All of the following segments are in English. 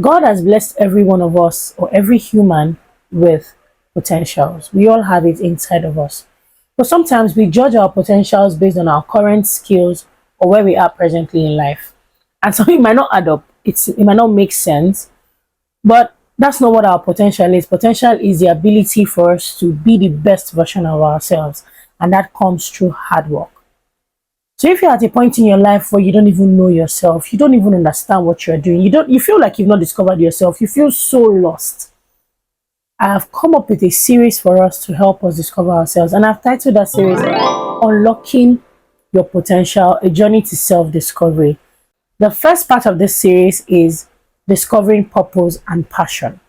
God has blessed every one of us, or every human, with potentials. We all have it inside of us. But sometimes we judge our potentials based on our current skills or where we are presently in life. And so it might not add up. It might not make sense. But that's not what our potential is. Potential is the ability for us to be the best version of ourselves. And that comes through hard work. So if you're at a point in your life where you don't even know yourself, you don't even understand what you're doing, you feel like you've not discovered yourself, you feel so lost. I have come up with a series for us to help us discover ourselves, and I've titled that series Unlocking Your Potential, a Journey to Self-Discovery. The first part of this series is discovering purpose and passion.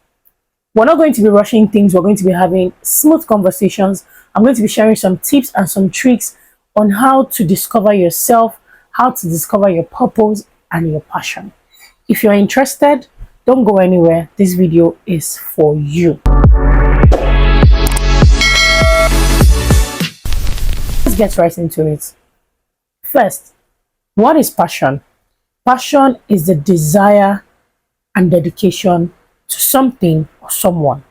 We're not going to be rushing things, we're going to be having smooth conversations. I'm going to be sharing some tips and some tricks on how to discover yourself, how to discover your purpose and your passion. If you're interested, don't go anywhere. This video is for you. Let's get right into it. First, what is passion? Passion is the desire and dedication to something or someone.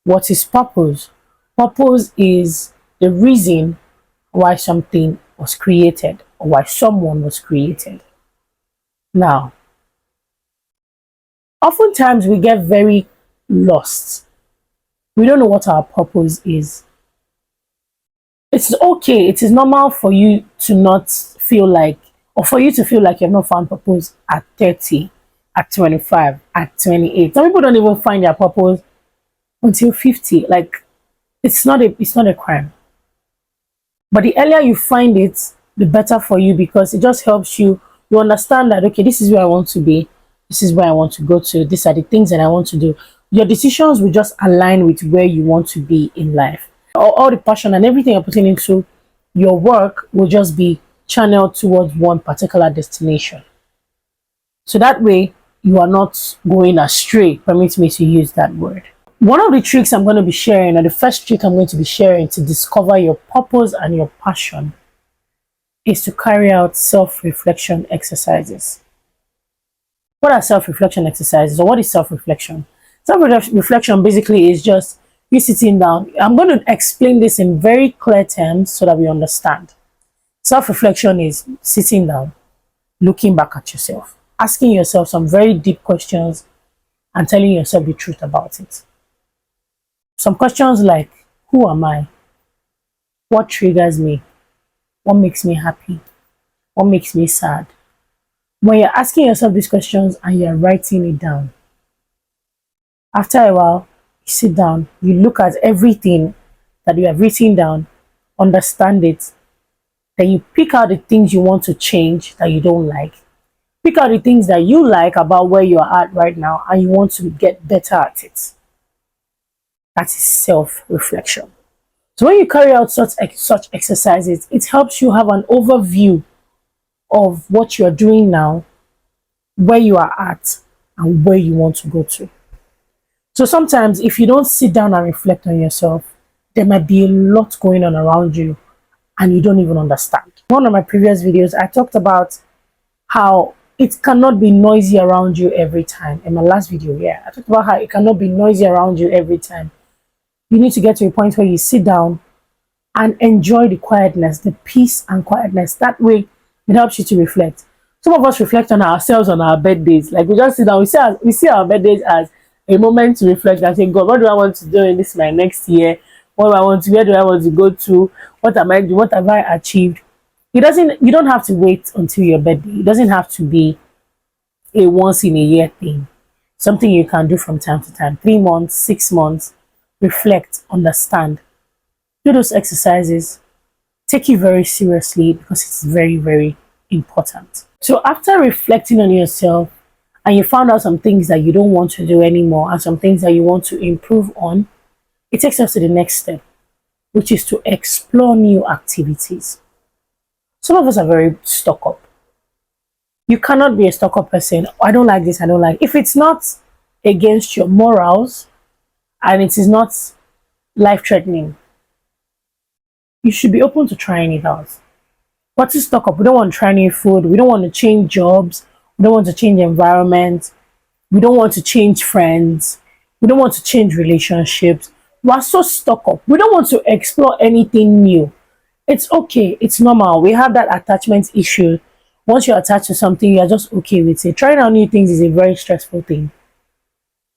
What is purpose? Purpose is the reason why something was created or why someone was created. Now, oftentimes we get very lost. We don't know what our purpose is. It's okay, it is normal for you to not feel like, or for you to feel like you've not found purpose at 30, at 25, at 28. Some people don't even find their purpose until 50. Like, it's not a crime. But the earlier you find it, the better for you, because it just helps you. You understand that, okay, this is where I want to be. This is where I want to go to. These are the things that I want to do. Your decisions will just align with where you want to be in life. All the passion and everything you're putting into your work will just be channeled towards one particular destination. So that way, you are not going astray. Permit me to use that word. One of the tricks I'm going to be sharing, or the first trick I'm going to be sharing to discover your purpose and your passion, is to carry out self-reflection exercises. What are self-reflection exercises, or what is self-reflection? Self-reflection basically is just you sitting down. I'm going to explain this in very clear terms so that we understand. Self-reflection is sitting down, looking back at yourself, asking yourself some very deep questions and telling yourself the truth about it. Some questions like, who am I? What triggers me? What makes me happy? What makes me sad? When you're asking yourself these questions and you're writing it down, after a while, you sit down, you look at everything that you have written down, understand it, then you pick out the things you want to change that you don't like. Pick out the things that you like about where you are at right now and you want to get better at it. That is self-reflection. So when you carry out such exercises, it helps you have an overview of what you're doing now, where you are at, and where you want to go to. So sometimes if you don't sit down and reflect on yourself, there might be a lot going on around you and you don't even understand. In one of my previous videos, I talked about how it cannot be noisy around you every time. In my last video, I talked about how it cannot be noisy around you every time. You need to get to a point where you sit down and enjoy the quietness, the peace and quietness. That way, it helps you to reflect. Some of us reflect on ourselves on our birthdays. Like, we just sit down, we see our birthdays as a moment to reflect and say, God, what do I want to do in this my next year? What do I want to, where do I want to go to? What am I doing? What have I achieved? You don't have to wait until your birthday. It doesn't have to be a once in a year thing. Something you can do from time to time. 3 months, 6 months. Reflect, understand. Do those exercises. Take it very seriously because it's very, very important. So after reflecting on yourself and you found out some things that you don't want to do anymore and some things that you want to improve on, it takes us to the next step, which is to explore new activities. Some of us are very stuck up. You cannot be a stuck up person. I don't like this, I don't like it. If it's not against your morals and it is not life-threatening, you should be open to trying it out. But to stock up, we don't want to try new food, we don't want to change jobs, we don't want to change environment, We don't want to change friends. We don't want to change relationships. We are so stuck up. We don't want to explore anything new. It's okay. It's normal. We have that attachment issue. Once you're attached to something, you're just okay with it. Trying out new things is a very stressful thing.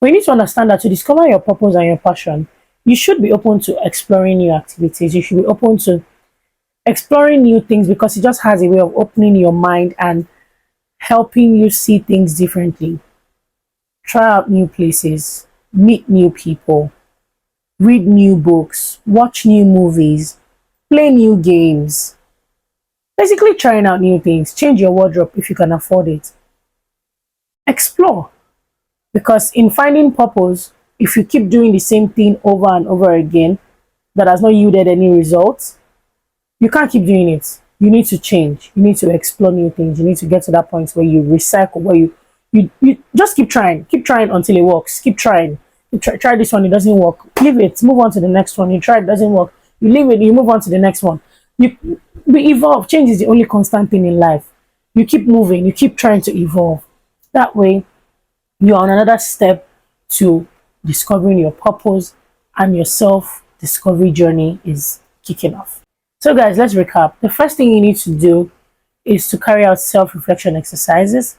We need to understand that to discover your purpose and your passion, you should be open to exploring new activities. You should be open to exploring new things because it just has a way of opening your mind and helping you see things differently. Try out new places, meet new people, read new books, watch new movies, play new games. Basically, trying out new things. Change your wardrobe if you can afford it. Explore. Because in finding purpose, if you keep doing the same thing over and over again that has not yielded any results, you can't keep doing it. You need to change. You need to explore new things. You need to get to that point where you recycle, where you just keep trying until it works. Keep trying. You try this one, it doesn't work. Leave it, move on to the next one. You try, it doesn't work. You leave it, you move on to the next one. We evolve. Change is the only constant thing in life. You keep moving, you keep trying to evolve. That way, you're on another step to discovering your purpose, and your self discovery journey is kicking off. So, guys, let's recap. The first thing you need to do is to carry out self reflection exercises.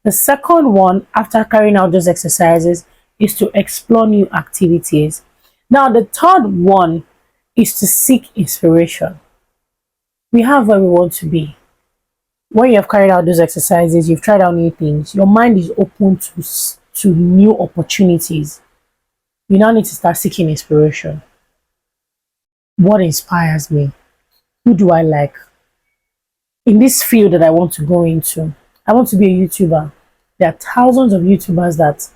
The second one, after carrying out those exercises, is to explore new activities. Now, the third one is to seek inspiration. We have where we want to be. When you have carried out those exercises, you've tried out new things, your mind is open to new opportunities. You now need to start seeking inspiration. What inspires me? Who do I like? In this field that I want to go into, I want to be a YouTuber. There are thousands of YouTubers that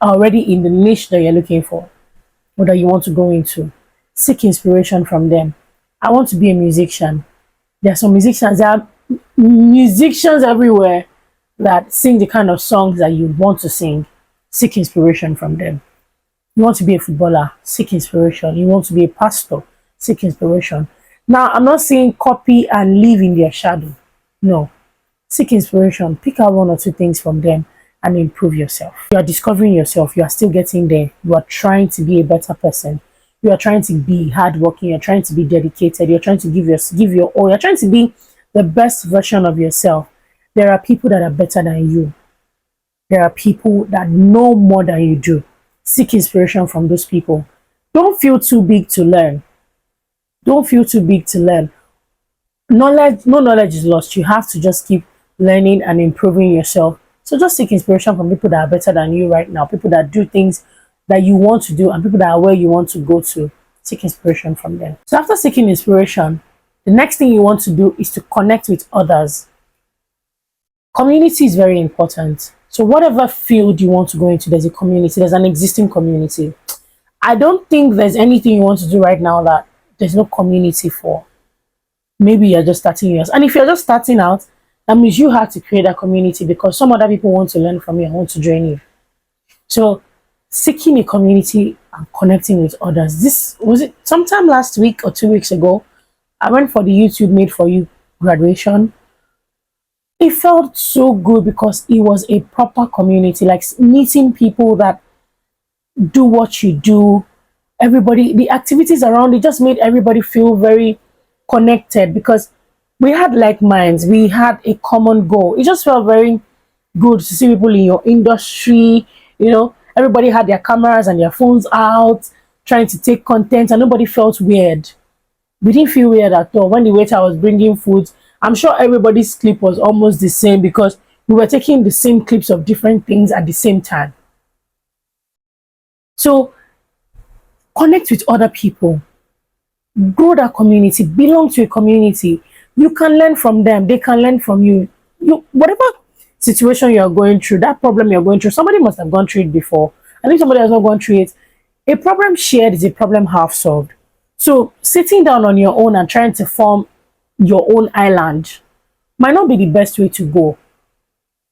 are already in the niche that you're looking for or that you want to go into. Seek inspiration from them. I want to be a musician. There are some musicians, there are musicians everywhere that sing the kind of songs that you want to sing. Seek inspiration from them. You want to be a footballer, seek inspiration. You want to be a pastor, seek inspiration. Now, I'm not saying copy and live in their shadow. No. Seek inspiration. Pick out one or two things from them and improve yourself. You are discovering yourself. You are still getting there. You are trying to be a better person. You are trying to be hardworking. You're trying to be dedicated. You're trying to give your all. You're trying to be the best version of yourself. There are people that are better than you. There are people that know more than you do. Seek inspiration from those people. Don't feel too big to learn. Don't feel too big to learn. Knowledge, no knowledge is lost. You have to just keep learning and improving yourself. So just seek inspiration from people that are better than you right now, people that do things that you want to do, and people that are where you want to go to. Seek inspiration from them. So after seeking inspiration, the next thing you want to do is to connect with others. Community is very important. So whatever field you want to go into, there's a community, there's an existing community. I don't think there's anything you want to do right now that there's no community for. Maybe you're just starting yours. And if you're just starting out, that means you have to create a community because some other people want to learn from you and want to join you. So seeking a community and connecting with others. This was it sometime last week or 2 weeks ago. I went for the YouTube Made For You graduation. It felt so good because it was a proper community, like meeting people that do what you do. Everybody, the activities around it just made everybody feel very connected because we had like minds, we had a common goal. It just felt very good to see people in your industry. You know, everybody had their cameras and their phones out trying to take content, and nobody felt weird. We didn't feel weird at all. When the waiter was bringing food, I'm sure everybody's clip was almost the same because we were taking the same clips of different things at the same time. So connect with other people, grow that community, belong to a community. You can learn from them, they can learn from you. Whatever situation you're going through, that problem you're going through, somebody must have gone through it before. I think somebody has not gone through it. A problem shared is a problem half solved. So sitting down on your own and trying to form your own island might not be the best way to go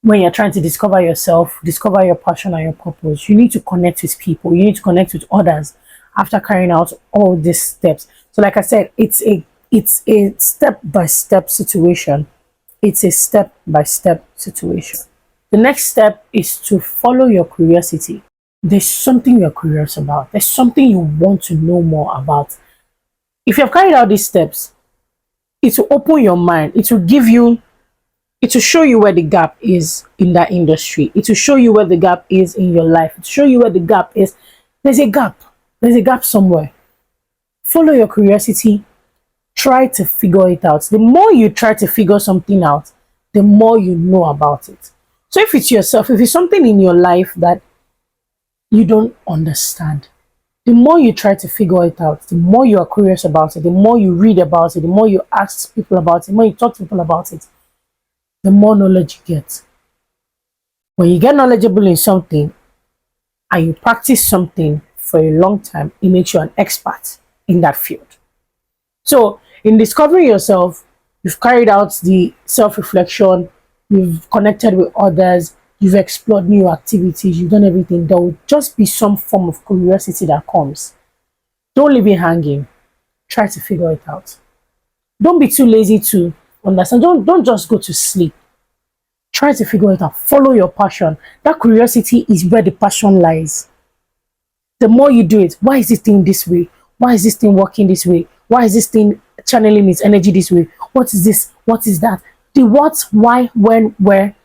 when you're trying to discover yourself, discover your passion and your purpose. You need to connect with people. You need to connect with others after carrying out all these steps. So like I said, it's a step-by-step situation. It's a step-by-step situation. The next step is to follow your curiosity. There's something you're curious about. There's something you want to know more about. If you've carried out these steps, it will open your mind. It will show you where the gap is in that industry. It will show you where the gap is in your life. It will show you where the gap is. There's a gap. There's a gap somewhere. Follow your curiosity. Try to figure it out. The more you try to figure something out, the more you know about it. So if it's yourself, if it's something in your life that you don't understand, the more you try to figure it out, the more you are curious about it, the more you read about it, the more you ask people about it, the more you talk to people about it, the more knowledge you get. When you get knowledgeable in something and you practice something for a long time, it makes you an expert in that field. So, in discovering yourself, you've carried out the self reflection, you've connected with others, you've explored new activities, you've done everything. There will just be some form of curiosity that comes. Don't leave it hanging. Try to figure it out. Don't be too lazy to understand. Don't just go to sleep. Try to figure it out. Follow your passion. That curiosity is where the passion lies. The more you do it, why is this thing this way? Why is this thing working this way? Why is this thing channeling its energy this way? What is this? What is that? The what, why, when, where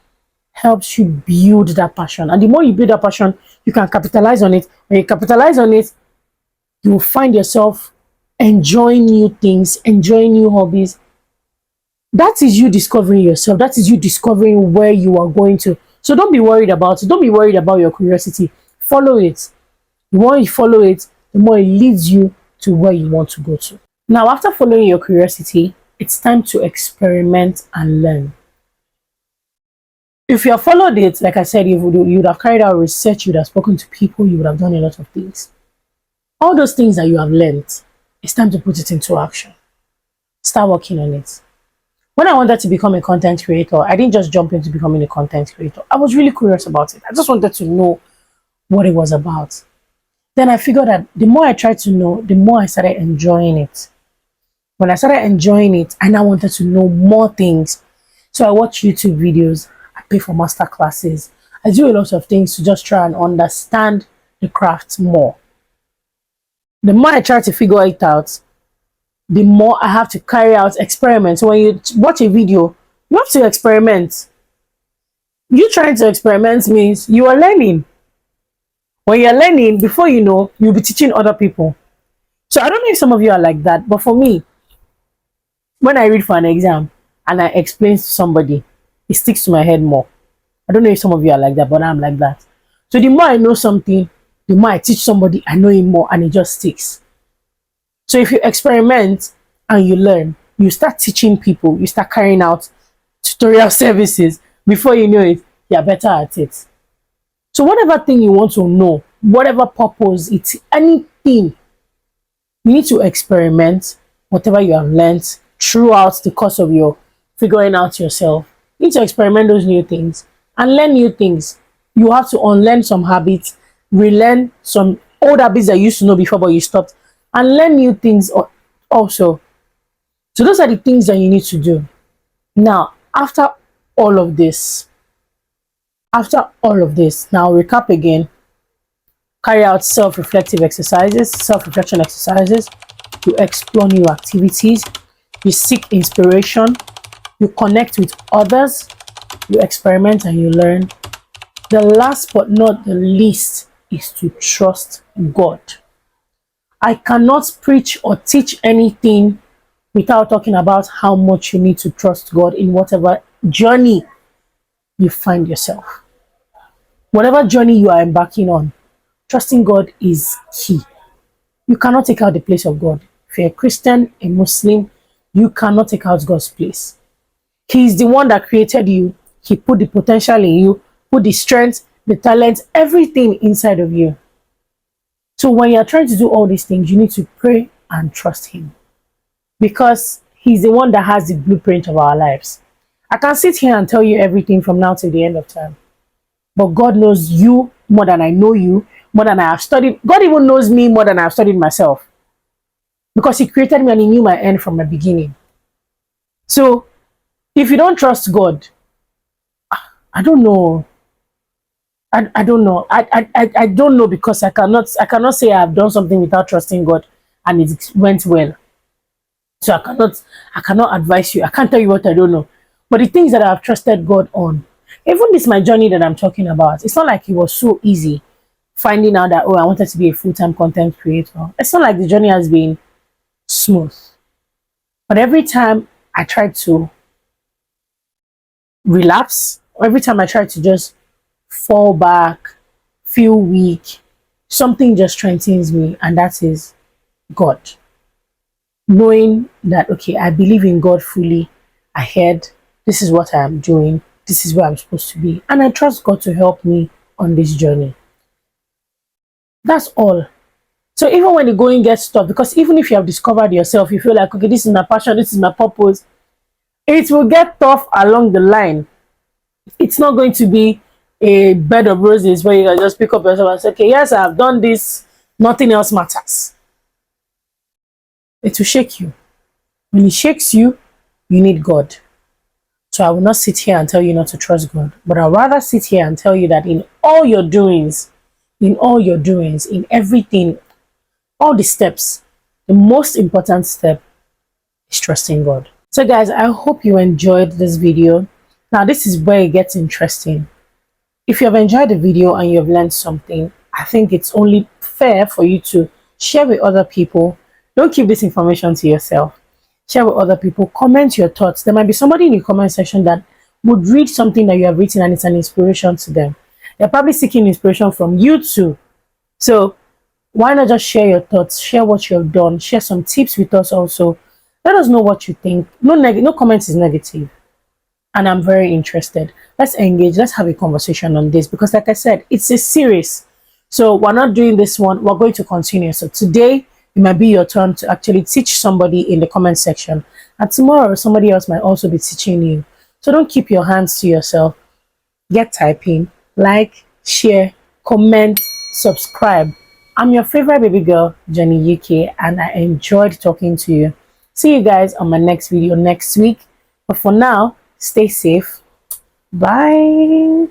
helps you build that passion. And the more you build that passion, you can capitalize on it. When you capitalize on it, you will find yourself enjoying new things, enjoying new hobbies. That is you discovering yourself. That is you discovering where you are going to. So don't be worried about it. Don't be worried about your curiosity. Follow it. The more you follow it, the more it leads you to where you want to go to. Now, after following your curiosity, it's time to experiment and learn. If you have followed it, like I said, you would have carried out research, you would have spoken to people, you would have done a lot of things. All those things that you have learned, it's time to put it into action. Start working on it. When I wanted to become a content creator, I didn't just jump into becoming a content creator. I was really curious about it. I just wanted to know what it was about. Then I figured that the more I tried to know, the more I started enjoying it. When I started enjoying it, I now wanted to know more things. So I watch YouTube videos, I pay for master classes, I do a lot of things to just try and understand the craft more. The more I try to figure it out, the more I have to carry out experiments. So when you watch a video, you have to experiment. You trying to experiment means you are learning. When you're learning, before you know, you'll be teaching other people. So I don't know if some of you are like that, but for me, when I read for an exam and I explain to somebody, it sticks to my head more. I don't know if some of you are like that, but I'm like that. So the more I know something, the more I teach somebody, I know it more and it just sticks. So if you experiment and you learn, you start teaching people, you start carrying out tutorial services. Before you know it, you're better at it. So whatever thing you want to know, whatever purpose, it's anything, you need to experiment whatever you have learned throughout the course of your figuring out yourself. You need to experiment those new things and learn new things. You have to unlearn some habits, relearn some old habits that you used to know before but you stopped, and learn new things also. So those are the things that you need to do. Now, after all of this, now recap again. Carry out self-reflective exercises, self-reflection exercises. You explore new activities. You seek inspiration. You connect with others. You experiment and you learn. The last but not the least is to trust God. I cannot preach or teach anything without talking about how much you need to trust God in whatever journey you find yourself. Whatever journey you are embarking on, trusting God is key. You cannot take out the place of God. If you're a Christian, a Muslim, you cannot take out God's place. He is the one that created you. He put the potential in you, put the strength, the talent, everything inside of you. So when you're trying to do all these things, you need to pray and trust Him. Because He's the one that has the blueprint of our lives. I can sit here and tell you everything from now till the end of time. But God knows you more than I know you, more than I have studied. God even knows me more than I have studied myself. Because He created me and He knew my end from the beginning. So, if you don't trust God, I don't know. I don't know. I don't know, because I cannot say I've done something without trusting God and it went well. So I cannot advise you. I can't tell you what I don't know. But the things that I've trusted God on, even this my journey that I'm talking about, it's not like it was so easy finding out that, oh, I wanted to be a full-time content creator. It's not like the journey has been smooth. But every time I try to relapse, or every time I try to just fall back, feel weak, something just strengthens me, and that is God. Knowing that, okay, I believe in God fully, ahead, this is what I'm doing, this is where I'm supposed to be, and I trust God to help me on this journey. That's all. So even when the going gets tough, because even if you have discovered yourself, you feel like, okay, this is my passion, this is my purpose, it will get tough along the line. It's not going to be a bed of roses where you can just pick up yourself and say, okay, yes, I've done this, nothing else matters. It will shake you. When it shakes you, you need God. So I will not sit here and tell you not to trust God, but I'll rather sit here and tell you that in all your doings, in everything, all the steps, the most important step is trusting God. So guys, I hope you enjoyed this video. Now this is where it gets interesting. If you have enjoyed the video and you have learned something, I think it's only fair for you to share with other people. Don't keep this information to yourself. Share with other people. Comment your thoughts. There might be somebody in the comment section that would read something that you have written and it's an inspiration to them. They're probably seeking inspiration from you too. So why not just share your thoughts, share what you have done, share some tips with us also. Let us know what you think. No comment is negative. And I'm very interested. Let's engage. Let's have a conversation on this, because like I said, it's a series. So we're not doing this one. We're going to continue. So today, it might be your turn to actually teach somebody in the comment section. And tomorrow, somebody else might also be teaching you. So don't keep your hands to yourself. Get typing, like, share, comment, subscribe. I'm your favorite baby girl, Jenny UK, and I enjoyed talking to you. See you guys on my next video next week. But for now, stay safe. Bye.